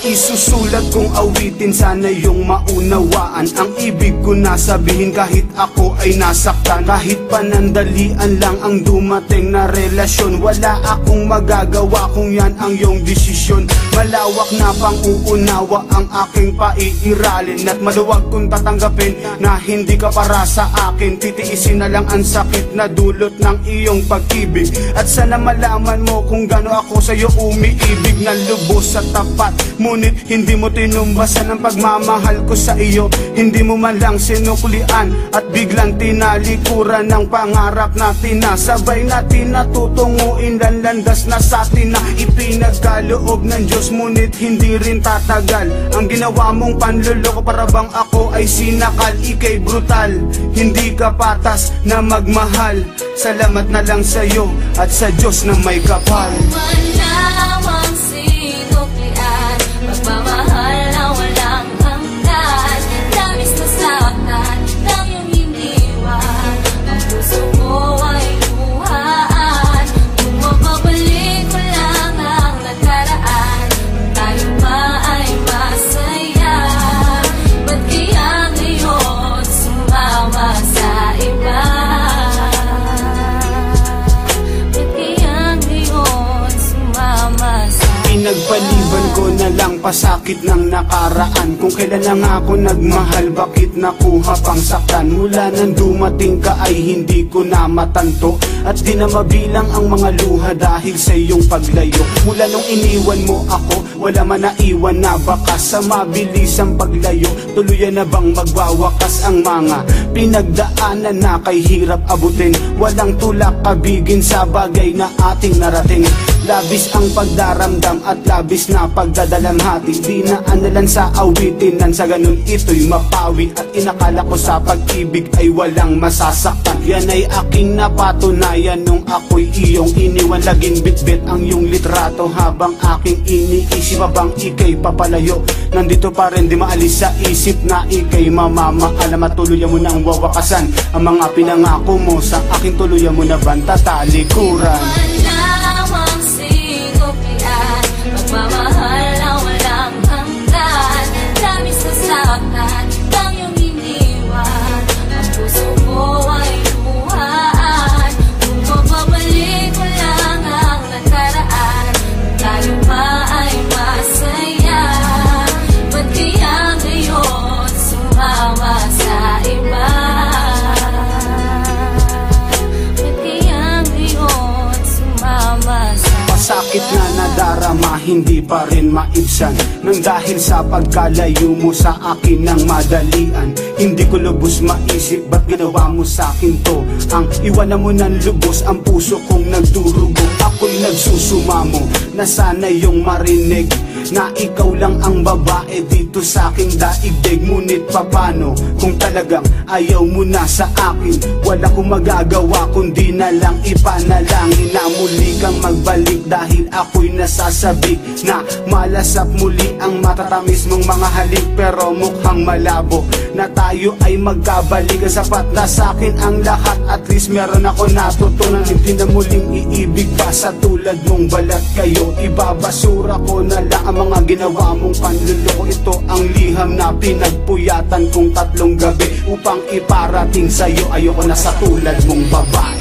isusulat kong awitin, sana yung maunawaan ang ibig ko na sabihin kahit ako ay nasaktan. Kahit panandalian lang ang dumating na relasyon, wala akong magagawa kung yan ang iyong desisyon. Malawak na pang-uunawa ang aking paiiralin, at maluwag kong tatanggapin na hindi ka para sa akin. Titiisin na lang ang sakit na dulot ng iyong pag-ibig, at sana malaman mo kung gaano ako sa'yo umiibig ng lubos at tapat. Ngunit hindi mo tinumbasan ang pagmamahal ko sa iyo. Hindi mo man lang sinuklian at biglang tinalikuran ng pangarap natin na sabay natin natutunguin ang landas na sa atin na ipinagkaloob ng Diyos. Ngunit hindi rin tatagal ang ginawa mong panluloko, para bang ako ay sinakal. Ika'y brutal, hindi ka patas na magmahal. Salamat na lang sa'yo at sa Diyos na may kapal. Malawang sinuklian, pagmamahal na walang hanggan. Labis na saktan ng iyong iniwan, ang puso ko ay luhaan. Kung mababalik ko lang ang nakaraan, tayo pa ay masaya. Ba't kaya ngayon sumama sa iba? Pinagpaliban ko na lang pasakit ng nakaraan. Kung kailan lang ako nagmahal, bakit nakuha pang saktan? Mula nang dumating ka ay hindi ko na matanto, at di na mabilang ang mga luha dahil sa iyong paglayo. Mula nung iniwan mo ako, wala man naiwan na bakas. Sa mabilisang paglayo, tuluyan na bang magwawakas ang mga pinagdaanan na kay hirap abutin? Walang tulak kabigin sa bagay na ating narating. Labis ang pagdaramdam at labis na pagdadalamhati. Di na analan sa awitin, nan sa ganun ito'y mapawi. At inakala ko sa pag-ibig ay walang masasaktan. Yan ay aking napatunayan nung ako'y iyong iniwan. Laging bitbit ang iyong litrato habang aking iniisip, habang ika'y papalayo. Nandito pa rin, di maalis sa isip na ika'y mamamaalam, at tuluyan mo nang wawakasan ang mga pinangako mo sa aking. Tuluyan mo na bang tatalikuran? Malawang sinuklian, pagmamahal na walang hanggan. Labis na saktan ng iyong iniwan, ang puso ko ay luhaan. Kung mababalik ko lang ang nakaraan, tayo pa ay masaya. Ba't kaya ngayon sumama sa iba? Sakit na nadarama, hindi pa rin maibsan, nang dahil sa pagkalayo mo sa akin ng madalian. Hindi ko lubos maisip, ba't ginawa mo sa akin to? Ang iwanan mo ng lubos, ang puso kong nagdurugo. Ako'y nagsusumamo na sana yung marinig na ikaw lang ang babae dito sa aking daigdig. Ngunit papano kung talagang ayaw mo na sa akin? Wala kong magagawa kundi na lang ipanalangin na muli kang magbalik, dahil ako'y nasasabik na malasap muli ang matatamis mong mga halik. Pero mukhang malabo na tayo ay magkabalik. Sapat na sa akin ang lahat, at least meron ako natutunan. Hindi na muling iibig pa sa tulad mong balat kayo. Ibabasura ko na lang ang mga ginawa mong panluloko. Ito ang liham na pinagpuyatan kong 3 gabi upang iparating sa'yo. Ayoko na sa tulad mong babae.